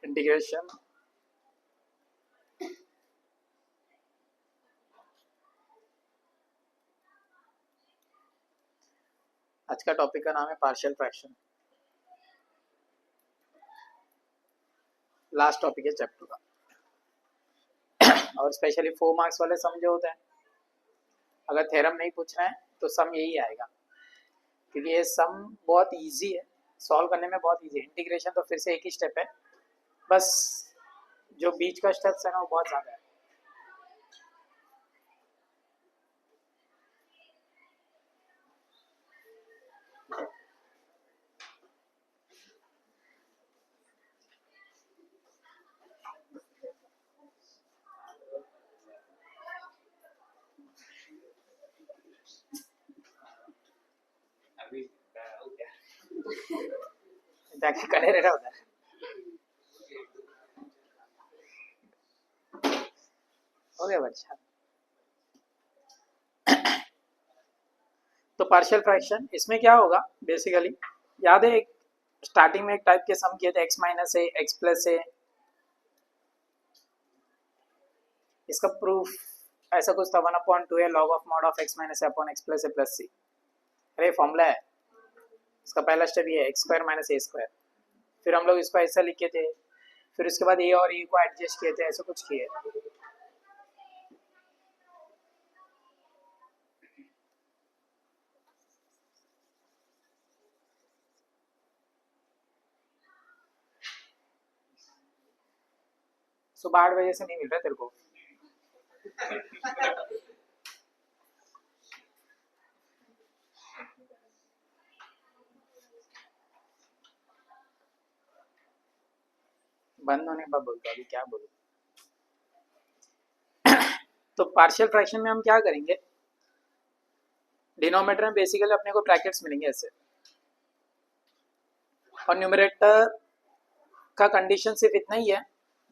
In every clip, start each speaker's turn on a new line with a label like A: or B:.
A: Integration आज का topic का नाम है पार्शियल फ्रैक्शन। लास्ट टॉपिक है चैप्टर का और स्पेशली 4 मार्क्स वाले सम जो होते हैं, अगर थ्योरम नहीं पूछ रहे हैं तो सम यही आएगा, क्योंकि ये सम बहुत इजी है, सॉल्व करने में बहुत इजी है। इंटीग्रेशन तो फिर से एक ही स्टेप है, बस जो बीच का स्टेप्स है ना वो बहुत ज़्यादा है। जाके करे रह रहा उधर। हो गया बच्चा। तो पार्शियल फ्रैक्शन इसमें क्या होगा बेसिकली, याद है एक स्टार्टिंग में एक टाइप के सम किए थे, x minus a x plus a. इसका प्रूफ ऐसा कुछ था 1/2 log of mod of x minus a upon x plus a plus c. अरे फॉर्मूला है इसका, पहला स्टेप ये है x square minus a square. फिर हम लोग इसको ऐसा लिखे थे, फिर उसके बाद ए और ए को एडजस्ट किए थे, ऐसा कुछ किए। सुबह 8 बजे से नहीं मिल रहा तेरे को। बंद होने पर बोलता, अभी क्या बोलूं। तो पार्शियल फ्रैक्शन में हम क्या करेंगे, डिनोमिनेटर में बेसिकली अपने को ब्रैकेट्स मिलेंगे ऐसे, और न्यूमरेटर का कंडीशन सिर्फ इतना ही है।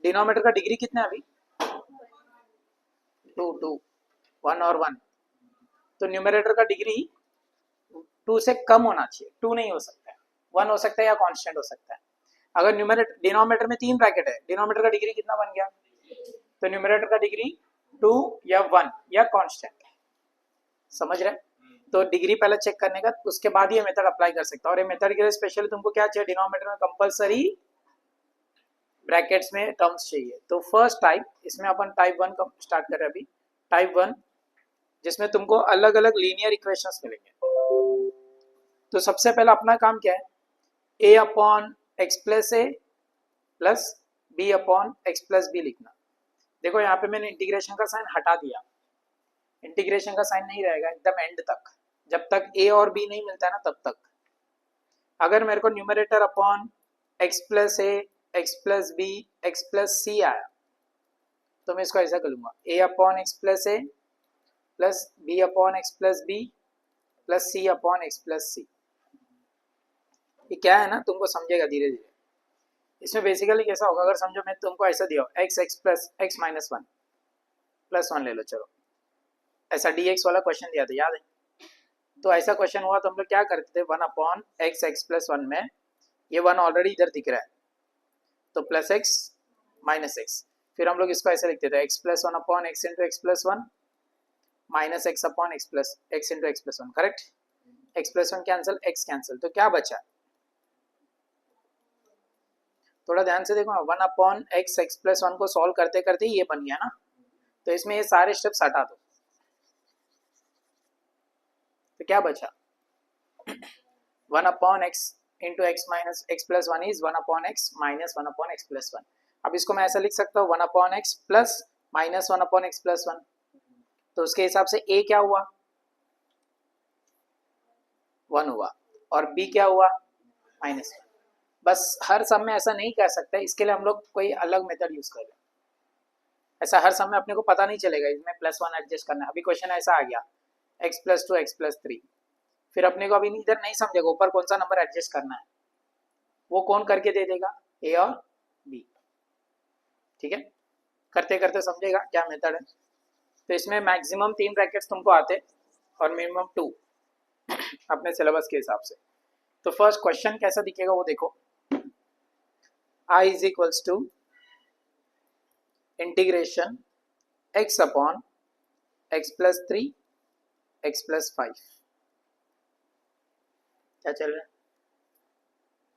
A: डिनोमिनेटर का डिग्री कितना है अभी, 2 1 और 1, तो न्यूमरेटर का डिग्री 2 से कम होना चाहिए, 2 नहीं हो सकता है, 1 हो सकता है या कांस्टेंट हो सकता है। अगर न्यूमरेटर डिनोमिनेटर में 3 ब्रैकेट है, डिनोमिनेटर का डिग्री कितना बन गया, तो न्यूमरेटर का डिग्री 2 या 1 या कांस्टेंट, समझ रहे। तो डिग्री पहले चेक करने का, उसके बाद ये मेथड अप्लाई कर सकता है। और ये मेथड के लिए स्पेशली तुमको क्या चाहिए, डिनोमिनेटर में कंपलसरी ब्रैकेट्स में टर्म्स चाहिए। तो फर्स्ट टाइप, इसमें अपन टाइप 1 का स्टार्ट कर रहे हैं अभी, टाइप 1 जिसमें तुमको अलग अलग लीनियर इक्वेशंस मिलेंगे। तो सबसे पहला अपना काम क्या है, a upon x plus a plus b upon x plus b लिखना। देखो यहाँ पे मैंने इंटीग्रेशन का साइन हटा दिया, इंटीग्रेशन का साइन नहीं रहेगा एकदम एंड तक, जब तक a और b नहीं मिलता है ना तब तक। अगर मेरे को numerator upon x plus a x plus b x plus c आया, तो मैं इसको ऐसा कर लूंगा, a upon x plus a plus b upon x plus b plus c upon x plus c. ये क्या है ना, तुमको समझेगा धीरे धीरे। इसमें बेसिकली कैसा होगा, अगर समझो मैं तुमको ऐसा दिया x x plus x minus 1 plus 1 ले लो, चलो ऐसा dx वाला क्वेश्चन दिया था, याद है। तो ऐसा क्वेश्चन हुआ तो हम लोग क्या करते थे, 1 अपॉन एक्स एक्स प्लस 1 में ये 1 ऑलरेडी इधर दिख रहा है, तो प्लस एक्स माइनस एक्स। फिर हम लोग इसको ऐसे लिखते थे x plus 1 upon x into x plus 1 minus x upon x plus x into x plus 1, correct. X plus 1 cancel, x cancel, तो क्या बचा, थोड़ा ध्यान से देखो ना, 1 अपॉन एक्स एक्स प्लस 1 को सॉल्व करते करते ये बन गया ना, तो इसमें ये सारे स्टेप्स हटा दो, तो क्या बचा 1 upon x into x minus x plus 1 is 1 upon x minus 1 upon x plus 1। अब इसको मैं ऐसा लिख सकता हूँ 1 upon x plus minus 1 upon x plus 1, तो उसके हिसाब से a क्या हुआ 1 हुआ और b क्या हुआ माइनस 1। बस हर सम में ऐसा नहीं कर सकते, इसके लिए हम लोग कोई अलग मेथड यूज करें। ऐसा हर सम में अपने को पता नहीं चलेगा, इसमें प्लस 1 एडजस्ट करना है। अभी क्वेश्चन ऐसा आ गया x प्लस 2 एक्स प्लस 3, फिर अपने को अभी इधर नहीं समझेगा ऊपर कौन सा नंबर एडजस्ट करना है, वो कौन करके दे देगा, a और b, ठीक है। करते करते समझेगा क्या मेथड है। तो इसमें मैक्सिमम 3 ब्रैकेट्स तुमको आते और मिनिमम 2 अपने सिलेबस के हिसाब से। तो फर्स्ट क्वेश्चन कैसा दिखेगा वो देखो, I is equals to integration x upon x plus 3 x plus 5। क्या चल रहा है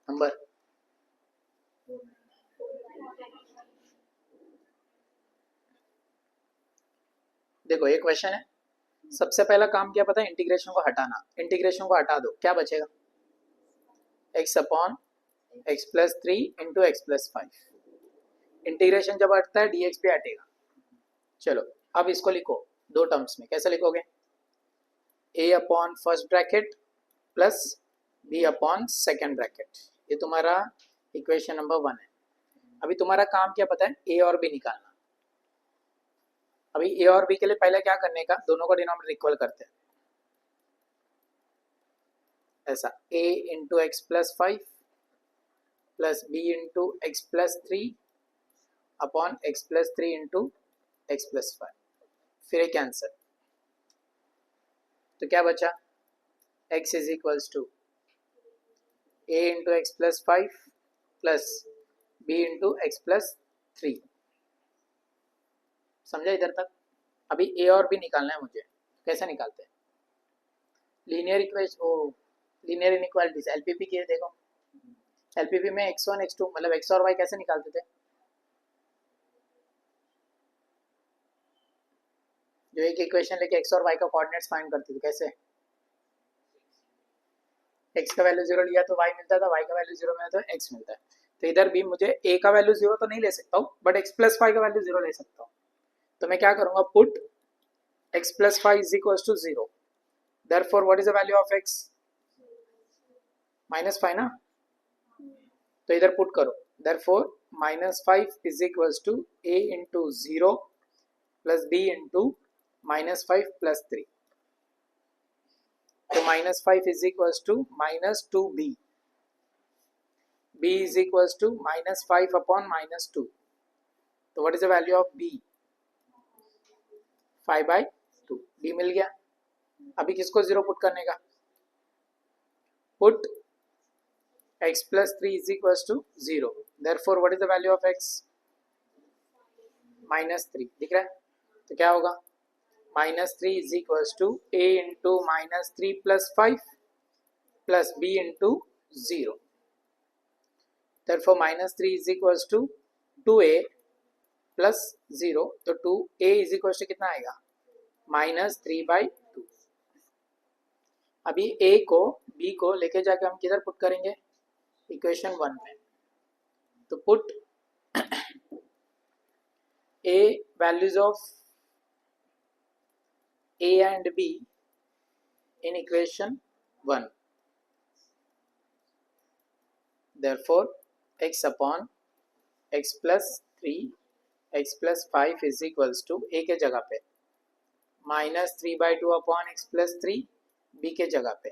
A: नंबर? देखो ये क्वेश्चन है, सबसे पहला काम क्या पता है, इंटीग्रेशन को हटाना। इंटीग्रेशन को हटा दो, क्या बचेगा? x upon x plus 3 into x plus 5। Integration जब हटता है dx भी हटेगा। चलो अब इसको लिखो दो टर्म्स में, कैसे लिखोगे? a upon first bracket plus b upon second bracket. ये तुम्हारा इक्वेशन नंबर 1 है। अभी तुम्हारा काम क्या पता है, a और b निकालना। अभी a और b के लिए पहले क्या करने का, दोनों को डिनोमिनेटर इक्वल करते हैं। ऐसा a into x plus 5 plus b into x plus 3 upon x plus 3 into x plus 5। फिर एक आंसर, तो क्या बचा? x is equals to a into x plus 5 plus b into x plus 3। समझा इधर तक? अभी a और b निकालना है मुझे। कैसे निकालते हैं? Linear equation, linear inequalities LPP की है। देखो एलपीपी में x1 x2 मतलब x और y कैसे निकालते थे? जो एक इक्वेशन लेके x और y का कोऑर्डिनेट्स फाइंड करते थे, कैसे? x का वैल्यू 0 लिया तो y मिलता था, y का वैल्यू 0 मिला तो x मिलता है। तो इधर भी मुझे a का वैल्यू 0 तो नहीं ले सकता हूँ, बट x प्लस 5 का वैल्यू 0 ले सकता हूँ। तो मैं क्या करूँगा, put x plus 5 is equals to 0। Therefore what is the value of x? -5 ना, तो इधर पुट करो। Therefore -5 is equals to a into 0 plus b into -5 plus 3। तो -5 is equals to -2b, b is equals to -5 upon -2। तो what is the value of b? 5/2। b मिल गया। अभी किसको 0 पुट करने का? Put x plus 3 is equals to 0। Therefore what is the value of x? -3। दिख रहा है? तो क्या होगा? -3 is equals to a into -3 plus 5 plus b into 0। देयरफॉर -3 is equals to 2a plus 0। तो 2a इज इक्वल्स टू कितना आएगा? -3/2। अभी a को b को लेके जाके हम किधर पुट करेंगे? इक्वेशन 1 में। तो put a values of a and b in equation 1। therefore x upon x plus 3 x plus 5 is equals to a के जगह पे -3/2 अपॉन x प्लस 3, b के जगह पे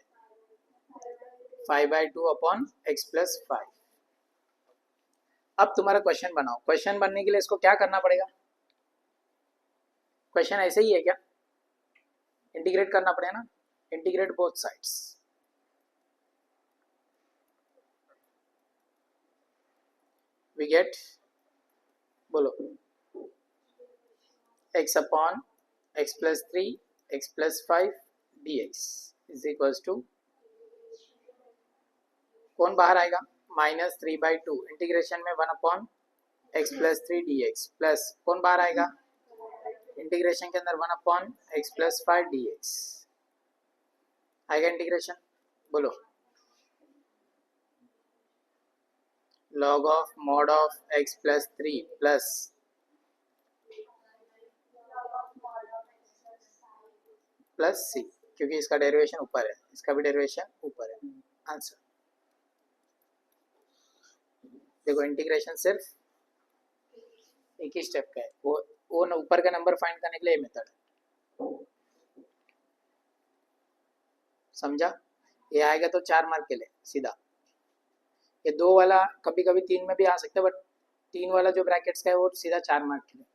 A: 5/2 अपॉन x प्लस 5। अब तुम्हारा क्वेश्चन बनाओ। क्वेश्चन बनने के लिए इसको क्या करना पड़ेगा? क्वेश्चन ऐसे ही है क्या? इंटीग्रेट करना पड़ेगा ना। Integrate both sides. We get, बोलो, x upon x plus 3 x plus 5 dx is equals to, कौन बाहर आएगा? -3/2 इंटीग्रेशन में 1 upon x plus 3 dx plus कौन बाहर आएगा? इंटीग्रेशन के अंदर 1 अपॉन x प्लस 5 dx आएगा इंटीग्रेशन। बोलो, log of mod of x plus 3 plus c, क्योंकि इसका डेरिवेशन ऊपर है, इसका भी डेरिवेशन ऊपर है। आंसर देखो, इंटीग्रेशन सिर्फ एक ही स्टेप का है, वो ऊपर का नंबर फाइंड करने के लिए मेथड है। समझा? ये आएगा तो 4 मार्क के लिए सीधा। ये 2 वाला कभी कभी 3 में भी आ सकता है, बट 3 वाला जो ब्रैकेट्स का है वो सीधा 4 मार्क के लिए।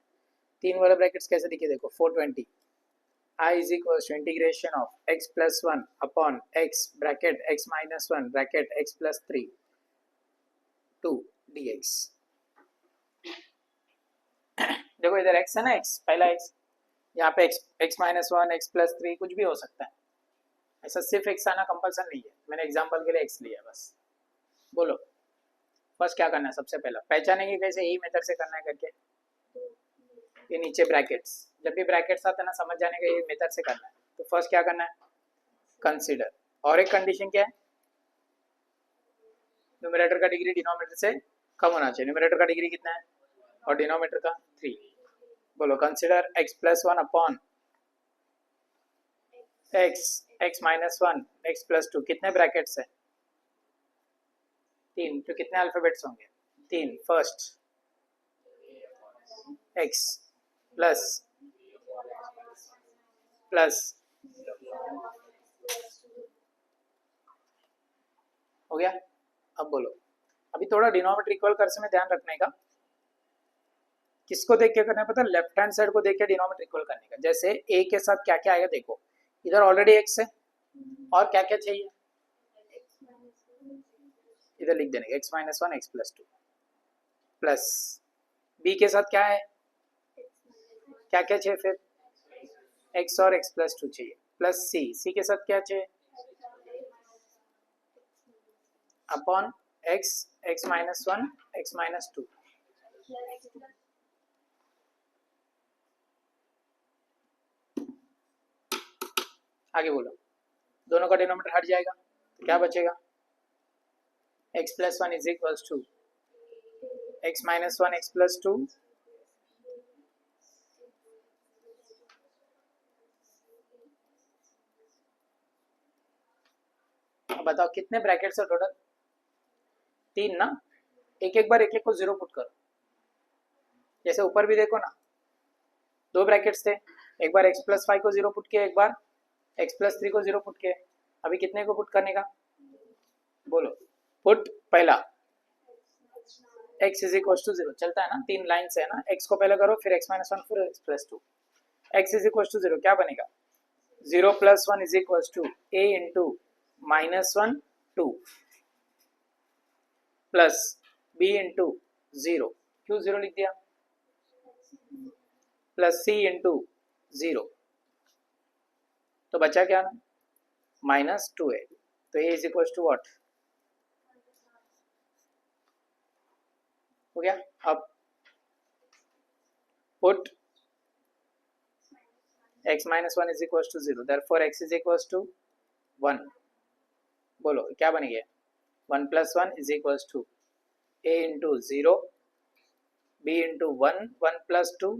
A: 3 वाला ब्रैकेट्स कैसे दिखे? देखो 420 I is equals to integration of x plus 1 upon x bracket x minus 1 bracket x plus 3 to dx। देखो इधर x है ना, x पहला x, यहाँ पे x minus one, x plus three, कुछ भी हो सकता है, ऐसा सिर्फ x आना कंपल्सन नहीं है, मैंने एग्जांपल के लिए x लिया बस। बोलो फर्स्ट क्या करना है, सबसे पहला पहचानेंगे कैसे, यही मेथड से करना है करके, ये नीचे ब्रैकेट्स, जब भी ब्रैकेट्स आते हैं ना समझ जाने का, ये मेथड से करना है। तो फर्स्ट क्या करना है, कंसीडर, और एक कंडीशन क्या है, न्यूमरेटर का डिग्री डिनोमिनेटर से कम होना चाहिए, न्यूमरेटर का डिग्री कितना है और डिनोमिनेटर का 3। बोलो consider x plus one upon x minus one x plus to, कितने ब्रैकेट्स है, 3, तो कितने अल्फाबेट्स होंगे, 3। फर्स्ट x प्लस प्लस हो गया। अब बोलो, अभी थोड़ा डिनोमिनेटर इक्वल करने में ध्यान रखने का, किसको देख के करना है पता है, लेफ्ट हैंड साइड को देख के डिनोमिनेटर इक्वल करने का। जैसे a के साथ क्या क्या आएगा देखो, इधर ऑलरेडी x है, और क्या क्या चाहिए, इधर लिख देने का x minus one x plus two, plus b के साथ क्या है, क्या क्या चाहिए फिर, x और x प्लस टू चाहिए, प्लस c के साथ क्या चाहिए, upon x minus one x minus two, आगे बोलो, दोनों का डिनोमिनेटर हट जाएगा तो क्या बचेगा, x plus one is equals to x minus one x plus two, बताओ कितने ब्रैकेट्स है टोटल, 3 ना, एक एक बार एक एक को जीरो पुट करो, जैसे ऊपर भी देखो ना, 2 ब्रैकेट्स थे, एक बार x प्लस फाइव को जीरो पुट किया, एक बार x प्लस थ्री को जीरो पुट किया, अभी कितने को पुट करने का, बोलो पुट, पहला x is equal to zero, चलता है ना, 3 लाइन से है ना, x को पहले करो, फिर x माइनस वन, फिर x plus two, x is equal to zero, क्या बनेगा, 0 plus one is equal to a into minus one two, plus b into zero, क्यों जीरो लिख दिया, प्लस c इंटू जीरो, तो बचा क्या ना, माइनस टू ए, तो a is equal to what, हो गया। अब put x minus one is equal to zero, therefore x is equal to one, बोलो क्या बनेगा, 1 plus one is equal to a into zero, b into one, 1 plus two,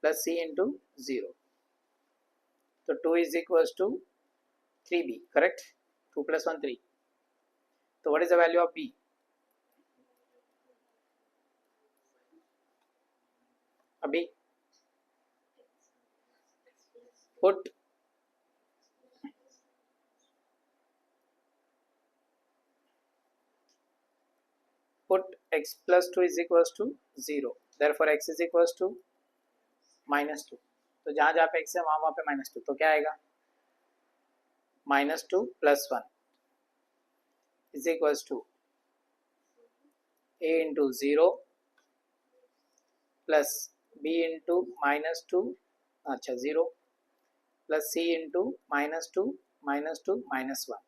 A: plus c into zero, तो 2 is equal to 3b, correct, 2 plus one 3, तो what is the value of b, अभी put x plus 2 is equals to 0, therefore x is equals to minus 2, तो जहाँ जहाँ पे x है वहाँ वहाँ पे माइनस टू, तो क्या आएगा, minus two plus one is equals to a into zero plus b into minus two, अच्छा zero, plus c into minus two minus one,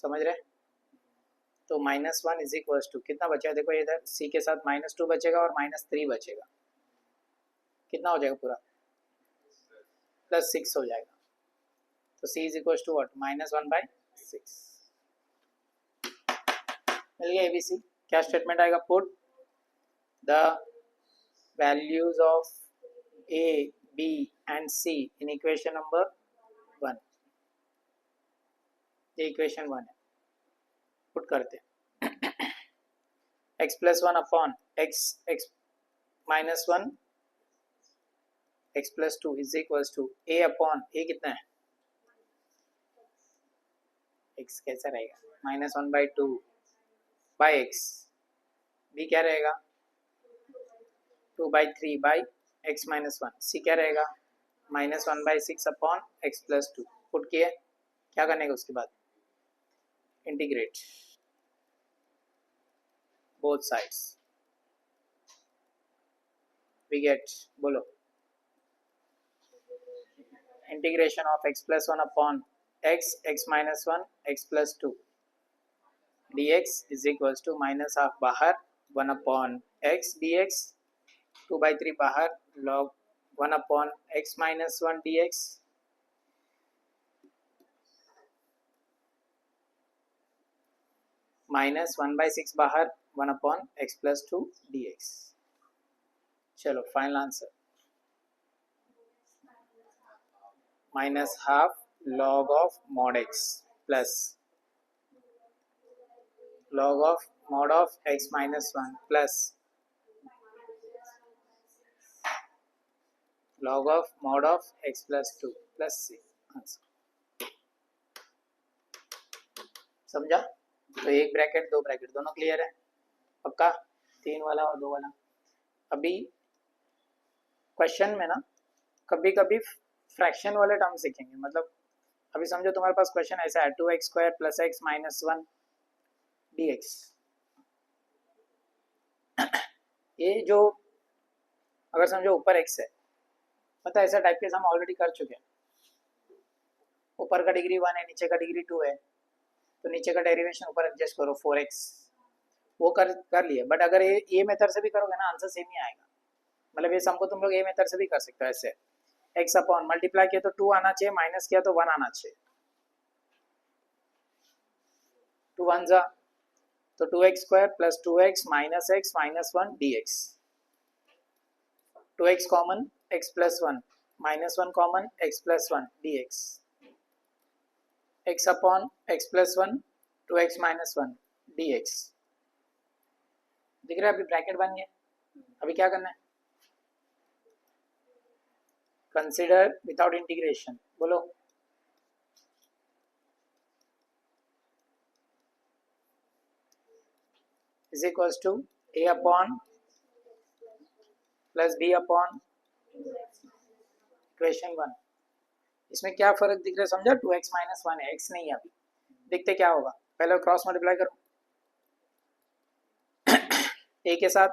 A: समझ रहे, तो minus one is equals to कितना बचेगा, देखो इधर c के साथ माइनस टू बचेगा और माइनस थ्री बचेगा, कितना हो जाएगा पूरा, प्लस सिक्स हो जाएगा, तो c is equals to what, minus one by six, मिल गया ABC। क्या स्टेटमेंट आएगा, put the values of A, B and C in equation number 1, ये इक्वेशन 1 है, पुट करते हैं x plus one upon x minus one x plus two is equals to a upon a कितना है, x कैसा रहेगा, minus one by two by x, b क्या रहेगा, two by three by x minus one, c क्या रहेगा, minus one by six upon x plus two, put किए, क्या करने का उसके बाद, integrate both sides, we get, बोलो, integration of x plus one upon x minus one x plus two dx is equals to minus half बाहर 1 upon x dx 2/3 बाहर log 1 upon x minus one dx minus 1/6 बाहर 1 upon x plus two dx। चलो final answer minus half log of mod x plus log of mod of x minus one plus log of mod of x plus two plus c answer. समझा? तो एक bracket दो bracket दोनों clear है पक्का? 3 वाला और 2 वाला। अभी क्वेश्चन में ना कभी कभी फ्रैक्शन वाले टर्म सीखेंगे, मतलब अभी समझो तुम्हारे पास क्वेश्चन ऐसा है 2x square plus x minus one dx। ये जो अगर समझो ऊपर x है, मतलब ऐसा टाइप के हम ऑलरेडी कर चुके हैं। ऊपर का डिग्री 1 है, नीचे का डिग्री 2 है, तो नीचे का डेरिवेशन ऊपर एडजस्ट करो 4x, वो कर लिए। बट अगर ये मेथड से भी करोगे ना आंसर सेम ही आएगा। मतलब ये सम को तुम लोग ये मेथड से भी कर सकते हो। ऐसे x अपॉन मल्टीप्लाई किया तो 2 आना चाहिए, माइनस किया तो 1 आना चाहिए। 2 1 जा तो 2x square plus 2x minus x minus one dx। 2x common x plus one minus one common x plus one dx। x upon x plus one 2x minus one dx। दिख रहा है? अभी ब्रैकेट बन गया। अभी क्या करना है? कंसिडर विदाउट इंटीग्रेशन, बोलो। Is equals to a upon plus b upon equation 1। इसमें क्या फर्क दिख रहा है समझा? 2x माइनस वन है, x नहीं है। अभी देखते क्या होगा। पहले क्रॉस मल्टीप्लाई करो a के साथ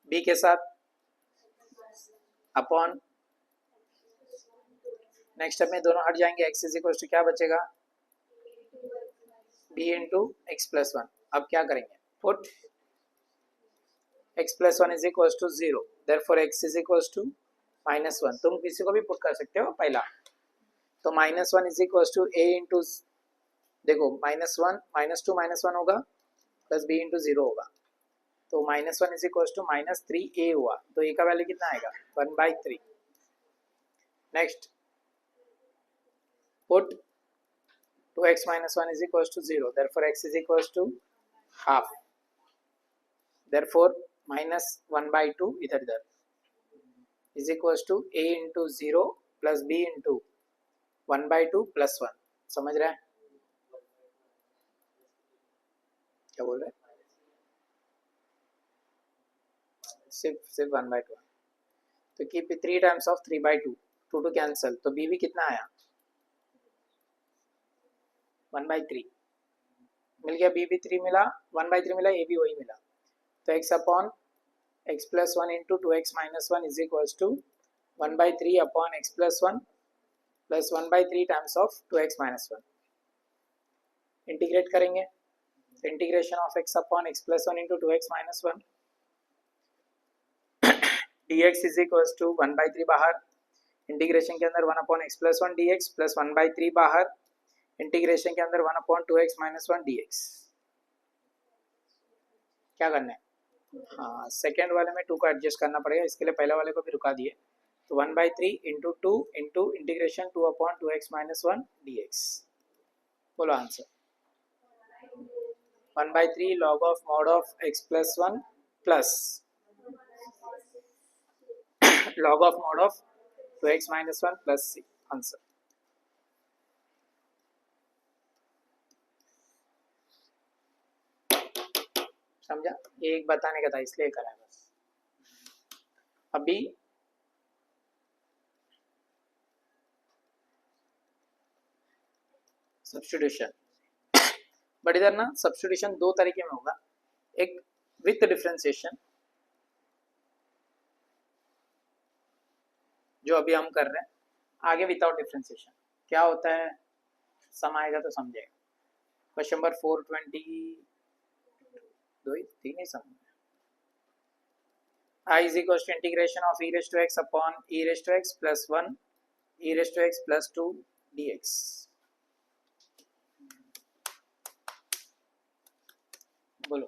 A: b के साथ अपॉन, नेक्स्ट स्टेप में दोनों हट जाएंगे। x इज इक्वल टू क्या बचेगा? b into x plus one. अब क्या करेंगे? Put x plus one is equal to 0, therefore x is equal to minus one. तुम किसी को भी पुट कर सकते हो पहला। तो minus one is equal to a into, देखो minus one minus two minus one होगा प्लस b इंटू 0 होगा, तो minus one is equal to minus three a हुआ। तो a का वैल्यू कितना आएगा? 1/3। Next put 2x minus 1 is equals to 0, therefore x is equals to half, therefore minus 1/2 इधर is equals to a into 0 plus b into 1/2 plus 1। समझ रहे हैं क्या बोल रहे हैं? सिर्फ 1/2। तो कीप 3 टाइम्स ऑफ 3/2, 2 कैंसिल, तो b भी कितना आया? 1/3 मिल गया, b भी 3 मिला, 1/3 मिला, a भी वही मिला। तो x upon x plus one into 2x minus one is equals to 1/3 upon x plus one plus 1/3 times of 2x minus one. Integrate करेंगे तो integration of x upon x plus one into 2x minus one dx is equals to 1/3 बाहर, integration के अंदर 1 upon x plus one dx plus 1/3 बाहर, integration के अंदर 1 upon 2x minus one dx। क्या करना है? हाँ, सेकेंड वाले में 2 को एडजस्ट करना पड़ेगा, इसके लिए पहले वाले को भी रुका दिए। तो 1/3 into 2 into integration 2 upon 2x minus one dx। बोलो answer. 1/3 log of mod of x plus one plus log of mod of 2x minus one plus c। Answer. समझा? ये एक बताने का था इसलिए करा है बस। अभी सब्स्टिट्यूशन, बट इधर ना सब्स्टिट्यूशन दो तरीके में होगा, एक विथ डिफरेंशिएशन जो अभी हम कर रहे हैं। आगे विदाउट डिफ्रेंसिएशन क्या होता है, सम आएगा तो समझेगा। क्वेश्चन नंबर 420 दो ही तीन ही सम। I is equals to integration of e raised to x upon e raised to x plus 1 e raised to x plus 2 dx। बोलो,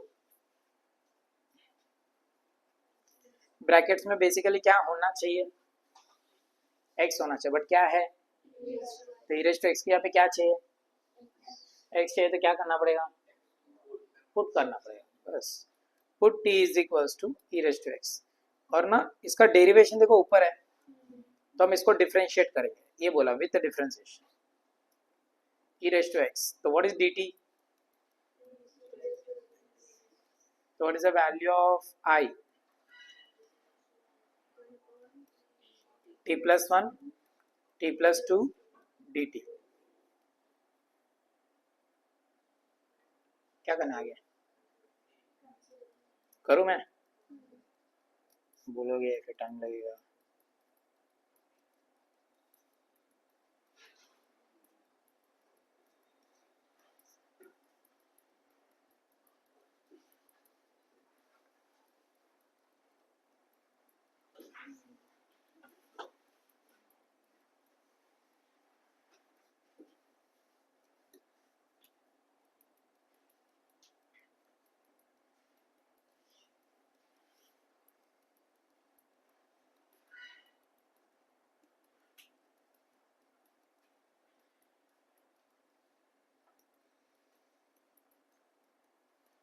A: ब्रैकेट्स में बेसिकली क्या होना चाहिए, x होना चाहिए, बट क्या है, तो e raised to x के यहाँ पे क्या चाहिए, x चाहिए, तो क्या करना पड़ेगा, पुट करना पड़ेगा, बस put t is equals to e raised to x। और ना इसका डेरिवेशन देखो ऊपर है, तो हम इसको डिफरेंशिएट करेंगे, ये बोला with differentiation e raised to x। तो what is dt, so what is the value of I, t plus 1 t plus 2 dt। क्या करना आगे, करूँ मैं, बोलोगे फिर टाइम लगेगा।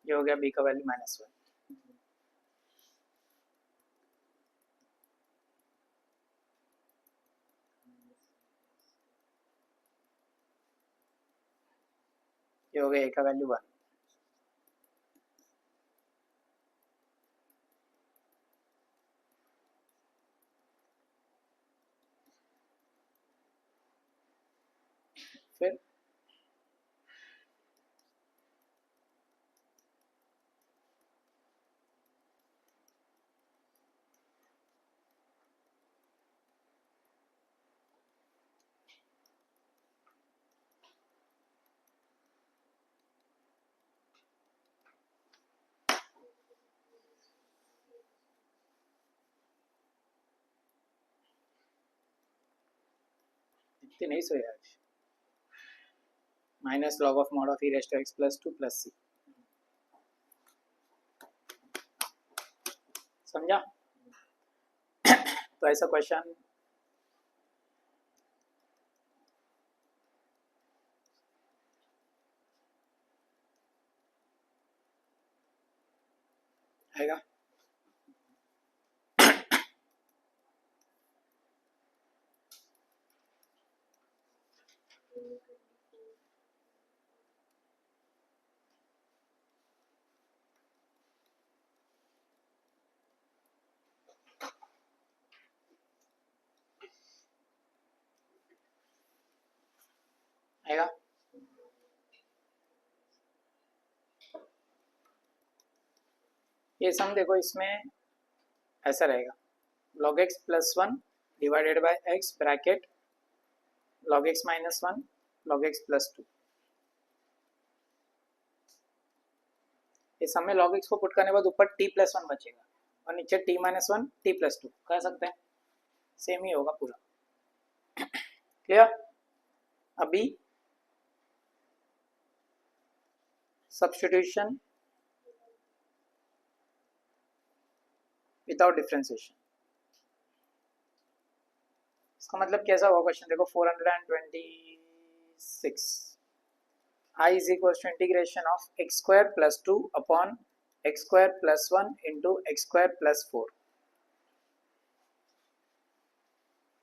A: ये हो गया b का वैल्यू -1, ये हो गया a का वैल्यू 1। फिर इतनी नहीं सोया आज, minus log of mod of e raised to x plus 2 plus c, समझा। तो ऐसा क्वेश्चन आएगा। आएगा, ये सम देखो, इसमें ऐसा रहेगा log x plus 1 divided by x bracket log x minus 1 log x plus 2। इस सम में log x को पुट करने के बाद ऊपर t plus 1 बचेगा और नीचे t minus 1 t plus 2 कह सकते हैं, सेम ही होगा पूरा। क्लियर। अभी सब्स्टिट्यूशन विदाउट डिफरेंशिएशन, इसका मतलब कैसा होगा क्वेश्चन देखो 426। I is equals to integration of x square plus 2 upon x square plus 1 into x square plus 4।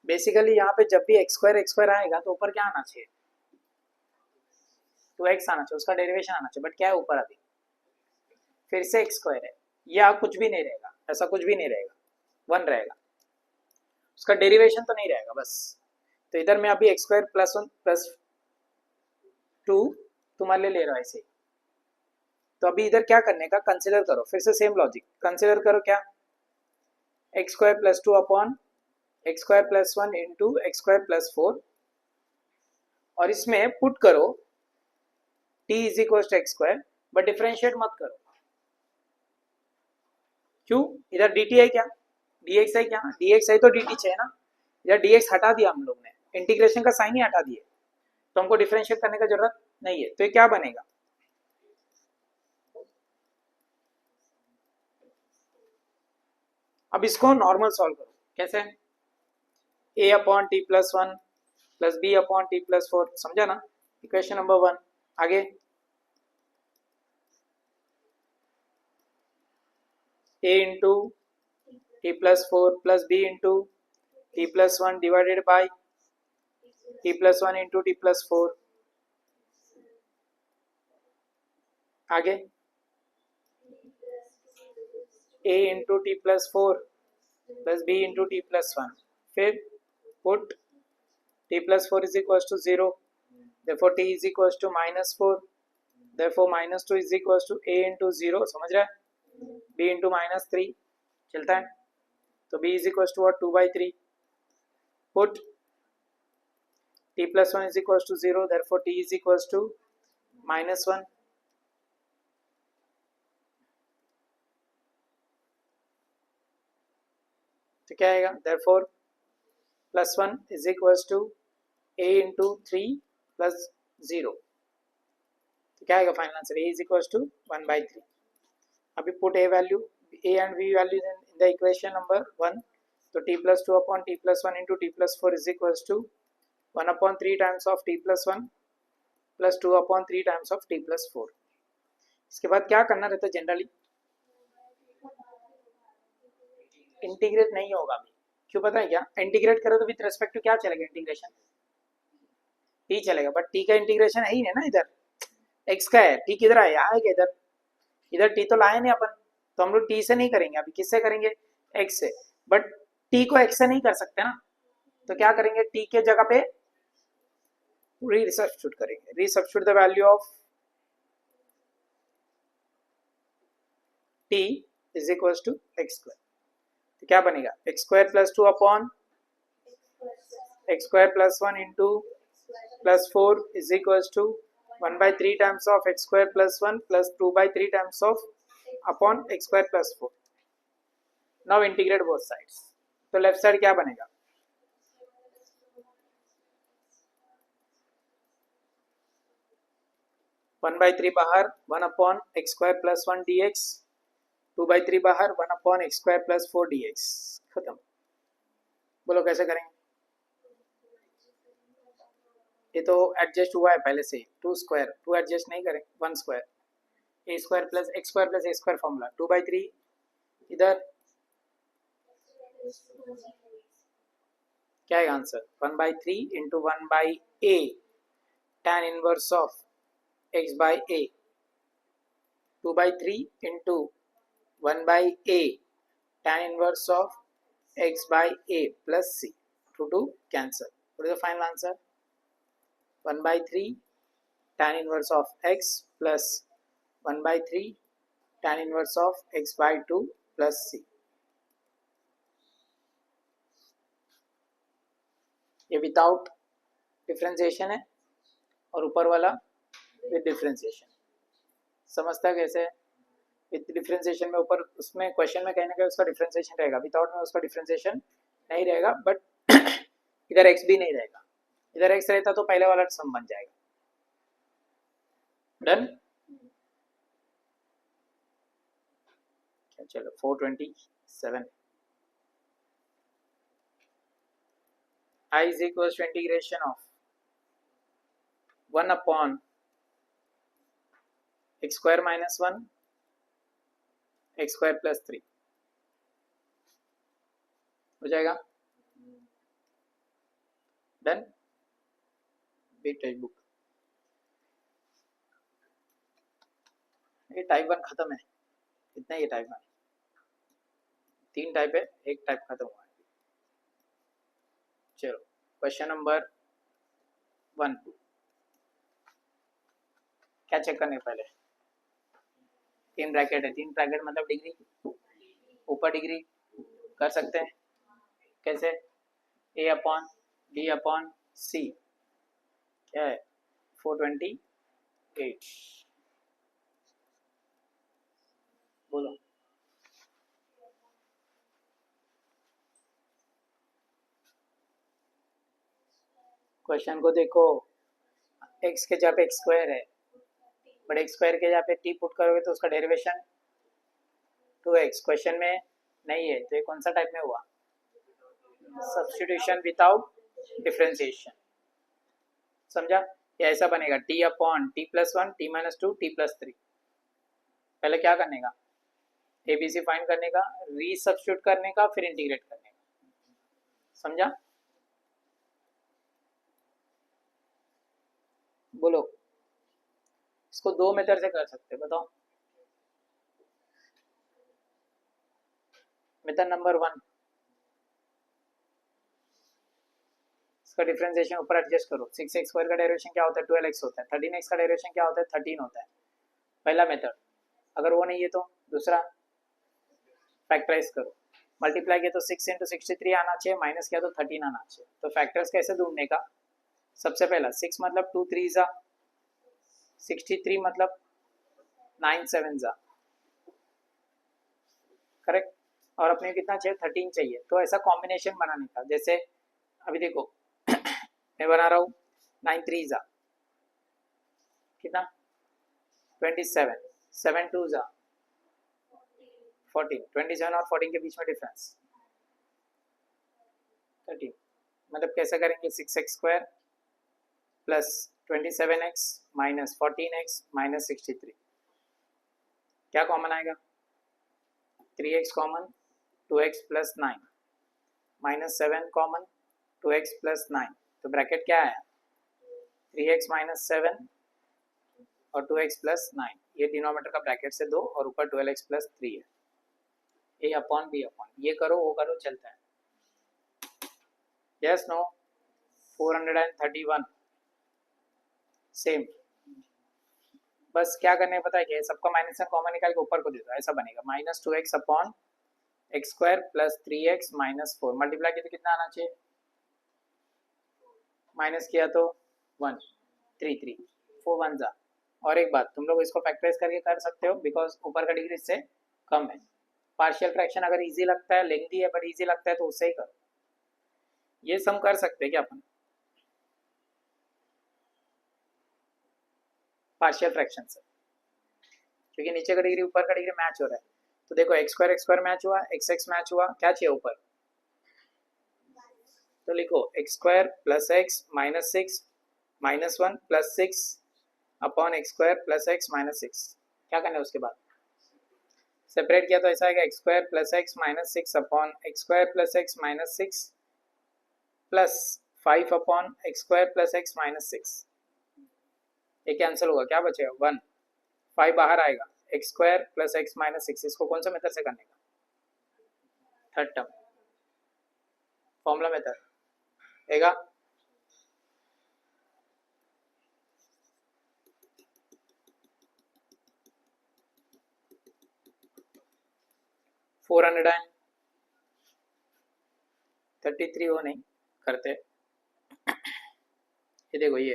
A: Basically यहाँ पे जब भी x square आएगा तो ऊपर क्या आना चाहिए, 2x आना चाहिए, उसका डेरिवेशन आना चाहिए, बट क्या है ऊपर अभी फिर से x square है, या कुछ भी नहीं रहेगा, ऐसा कुछ भी नहीं रहेगा, 1 रहेगा, उसका डेरिवेशन तो नहीं रहेगा बस। तो इधर मैं अभी x square plus 1 plus 2 तुम्हारे लिए ले रहा हूँ ऐसे ही। तो अभी इधर क्या करने का, कंसिडर करो, फिर से सेम लॉजिक कंसिडर करो, क्या x square plus 2 upon x square plus 1 into x square plus 4 और इसमें पुट करो t is equal to x square, but differentiate मत करो। क्यों? इधर dt है क्या, dx है क्या, dx है तो dt चाहिए ना। इधर dx हटा दिया हम लोग ने, इंटीग्रेशन का साइन ही हटा दिए, तो हमको डिफरेंशिएट करने का जरूरत नहीं है। तो ये क्या बनेगा, अब इसको नॉर्मल सॉल्व करो। कैसे? a upon t plus 1 plus b upon t plus 4, समझा ना, इक्वेशन नंबर 1। आगे a into t plus 4 plus b into t plus 1 divided by t plus 1 into t plus 4। आगे a into t plus 4 plus b into t plus 1, फिर put t plus 4 is equals to 0, therefore t is equals to minus 4, therefore minus 2 is equals to a into 0, समझ रहा है, b into minus 3 चलता है, तो b is equals to what, 2 by 3, put t plus 1 is equals to 0, therefore t is equals to minus 1, तो क्या आएगा, therefore plus 1 is equals to a into 3 plus 0, तो क्या आएगा final answer, a is equals to 1 by 3। अभी put a value, a and b values in the equation number 1, तो t plus 2 upon t plus 1 into t plus 4 is equals to 1 upon 3 times of t plus 1 plus 2 upon 3 times of t plus 4। इसके बाद क्या करना रहता है generally, integrate नहीं होगा अभी, क्यों पता है क्या, इंटीग्रेट करो तो विद रेस्पेक्ट टू क्या चलेगा, इंटीग्रेशन t चलेगा, बट t का इंटीग्रेशन है ही नहीं ना, इधर x का है, t किधर है, यहाँ है इधर, इधर t तो लाए नहीं अपन, तो हम लोग t से नहीं करेंगे, अभी किससे करेंगे, x से, बट t को x से नहीं कर सकते ना, तो क्या करेंगे, t के जगह पे रीसब्स्टिट्यूट करेंगे, resubstitute the value of t is equals to x square, तो क्या बनेगा, x square plus 2 upon x square plus 1 into plus 4 is equals to 1 by 3 times of x square plus 1 plus 2 by 3 times of upon x square plus 4। now integrate both sides, तो left side क्या बनेगा, one by 3 बाहर, 1 upon x square plus 1 dx, 2 by 3 बाहर, 1 upon x square plus 4 dx, खत्म। बोलो कैसे करेंगे, ये तो एडजस्ट हुआ है पहले से, 2 स्क्वायर, 2 एडजस्ट नहीं करें, 1 square, A square plus x square plus A square formula, 2 by 3 इधर क्या है answer, 1 by 3 into 1 by a tan inverse of x by a, 2 by 3 into 1 by a tan inverse of x by a plus c, to cancel, what is the final answer, 1 by 3 tan inverse of x plus 1 by 3 tan inverse of x by 2 plus c। ये without differentiation है और ऊपर वाला with differentiation, समझता कैसे, with differentiation में ऊपर उसमें क्वेश्चन में कहीं ना कहीं उसका डिफरेंशिएशन रहेगा, विदाउट में उसका डिफरेंशिएशन नहीं रहेगा, बट इधर x भी नहीं रहेगा, इधर x रहता तो पहले वाला सम बन जाएगा। डन, चलो 427, I is equals to integration of 1 upon x square minus 1 x square plus 3 हो जाएगा। डन, बिग टेक्स्ट बुक, ये टाइप 1 खत्म है, कितना ये टाइप 1, 3 टाइप है, एक टाइप खत्म हुआ है। चलो क्वेश्चन नंबर 1 क्या चेक करने पहले, 3 ब्रैकेट है, 3 ब्रैकेट मतलब डिग्री, ऊपर डिग्री कर सकते हैं, कैसे, ए अपॉन बी अपॉन सी क्या है 428। बोलो क्वेश्चन को देखो, x के जगह पे एक्स स्क्वायर है, बट एक्स स्क्वायर के जगह पे t पुट करोगे तो उसका डेरिवेशन 2x क्वेश्चन में नहीं है, तो ये कौन सा टाइप में हुआ? Substitution without differentiation. समझा? ये ऐसा बनेगा t upon t plus one T minus two T plus three. पहले क्या करने का? एबीसी फाइंड करने का, रीसब्स्टिट्यूट करने का, फिर इंटीग्रेट करने का। समझा? बोलो, इसको दो मेथड से कर सकते हैं, बताओ। मेथड नंबर 1, इसका डिफरेंशिएशन ऊपर एडजस्ट करो। 6x स्क्वायर का डेरिवेशन क्या होता है? 12x होता है। 13x का डेरिवेशन क्या होता है? 13 होता है। पहला मेथड। अगर वो नहीं है तो दूसरा, फैक्टराइज करो। मल्टीप्लाई किया तो 6 इंटू 63 आना चाहिए, माइनस किया तो 13 आना चाहिए। तो फैक्टर्स कैसे ढूंढने का? सबसे पहला 6 मतलब 2 3 जा, 63 मतलब 9 7 जा, करेक्ट। और अपने कितना चाहिए? 13 चाहिए। तो ऐसा कॉम्बिनेशन बनाने का, जैसे अभी देखो मैं बना रहा हूँ 9 3 जा कितना 27, 7 2 जा 14, 27 और 14 के बीच में डिफरेंस 13। मतलब कैसे करेंगे? 6x square plus 27x minus 14x minus 63, क्या कॉमन आएगा? 3x common, 2x plus 9 minus 7 common, 2x plus 9। तो ब्रैकेट क्या है? 3x माइनस 7 और 2x प्लस 9। ये डिनोमिनेटर का ब्रैकेट से दो और ऊपर 12x प्लस 3 है। ए अपॉन बी अपॉन, ये करो वो करो चलता है। Yes no? 431 सेम। बस क्या करने पता है क्या? सबका माइनस का कॉमन निकाल के ऊपर को दे दो, ऐसा बनेगा minus 2x upon x square plus 3x minus 4। Multiply किया तो कितना आना चाहिए? माइनस किया तो 1 3 3 4 1 जा। और एक बात, तुम लोग इसको फैक्टराइज करके कर सकते हो बिकॉज ऊपर का डिग्री इससे कम है। पार्शियल फ्रैक्शन अगर इजी लगता है, लेंथी है बट इजी लगता है तो उससे ही करो। ये सम कर सकते हैं क्या अपन पार्शियल फ्रैक्शन से? क्योंकि नीचे का डिग्री ऊपर का डिग्री मैच हो रहा है। तो देखो एक्स स्क्वायर मैच हुआ, एक्स एक्स मैच हुआ, क्या चाहिए ऊपर? तो लिखो x square plus x minus 6 minus 1 plus 6 upon x square plus x minus 6। क्या करना है उसके बाद? सेपरेट किया तो ऐसा आएगा x square plus x minus 6 upon x square plus x minus 6 plus 5 upon x square plus x minus 6। ये कैंसिल होगा, क्या बचेगा? 1, 5 बाहर आएगा, x square plus x minus 6। इसको कौन सा मेथड से करने का? थर्ड टर्म, फॉर्मूला मेथड रहेगा। फोर 33 हो नहीं करते। ये देखो ये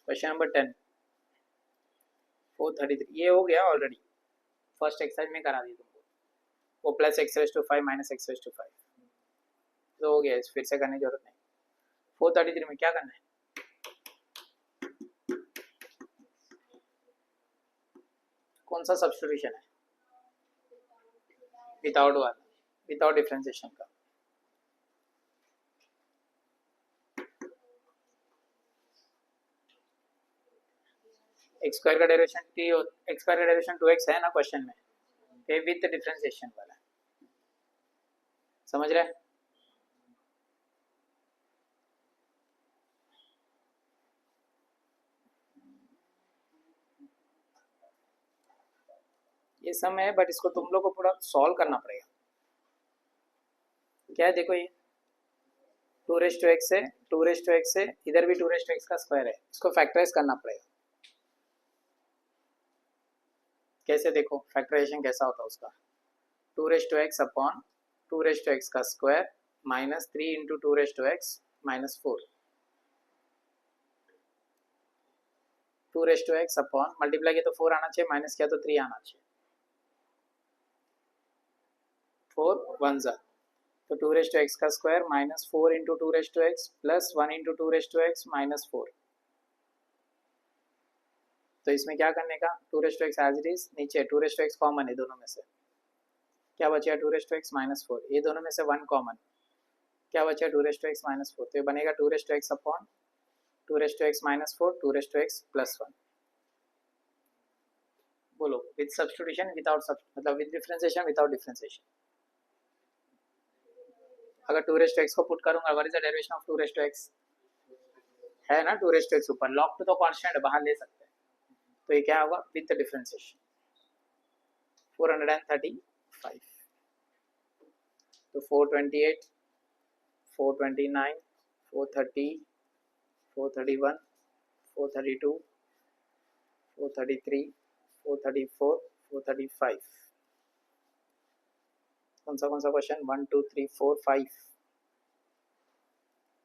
A: क्वेश्चन नंबर 10 433 ये हो गया ऑलरेडी, फर्स्ट एक्सरसाइज में करा दी तुमको। वो plus x raise to 5 minus x raise to 5 तो हो गया, फिर से करने की जरूरत नहीं। 433 में क्या करना है? कौन सा सब्स्टिट्यूशन है? विदाउट वाला, विदाउट डिफरेंशिएशन का। एक्स स्क्वायर का डेरिवेशन टी, एक्स स्क्वायर का डेरिवेशन 2x है ना क्वेश्चन में, ये विद डिफरेंशिएशन वाला है। समझ रहे हैं? ये सम है बट इसको तुम लोग को पूरा सॉल्व करना पड़ेगा। क्या है देखो, ये 2 रेस टू एक्स है, 2 रेस टू एक्स है, इधर भी 2 रेस टू एक्स का स्क्वायर है, इसको फैक्टराइज करना पड़ेगा। कैसे देखो फैक्टराइजेशन कैसा होता है उसका? 2 raise to x upon 2 raise to x का square minus 3 into 2 minus 4 2 upon multiply किया तो 4 आना चाहिए, माइनस किया तो 3 आना चाहिए। 4 1 ज़ा तो 2 का square minus 4 into 2 plus 1 into 2 minus 4। तो इसमें क्या करने का, 2 एज इट इज, नीचे 2 कॉमन है दोनों में से, क्या बचेगा 2 माइनस 4, ये दोनों में से 1 कॉमन, क्या बचेगा 2 माइनस 4, तो ये बनेगा 2 अपॉन 2 माइनस 4 2 प्लस 1। बोलो विद सब्स्टिट्यूशन विदाउट मतलब विद डिफरेंशिएशन विदाउट डिफरेंशिएशन। अगर 2 को पुट करूंगा, what is the derivation of 2 है ना, 2 ऊपर लॉग टू तो कांस्टेंट बाहर ले सकते हैं, तो ये क्या होगा विद द डिफरेंशिएशन 435। तो 428 429 430 431 432 433 434 435। कौन सा क्वेश्चन, 1 2 3 4 5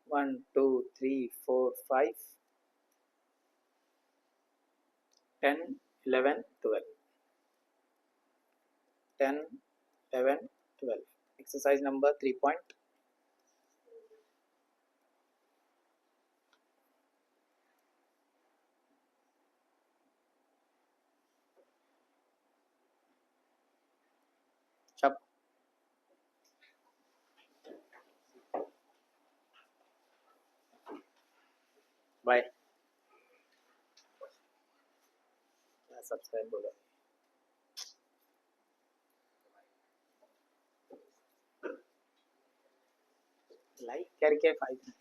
A: 1 2 3 4 5 10 11 12 10 11 12 एक्सरसाइज नंबर 3 पॉइंट सब बाय सब्सक्राइब बोलो लाइक करके 5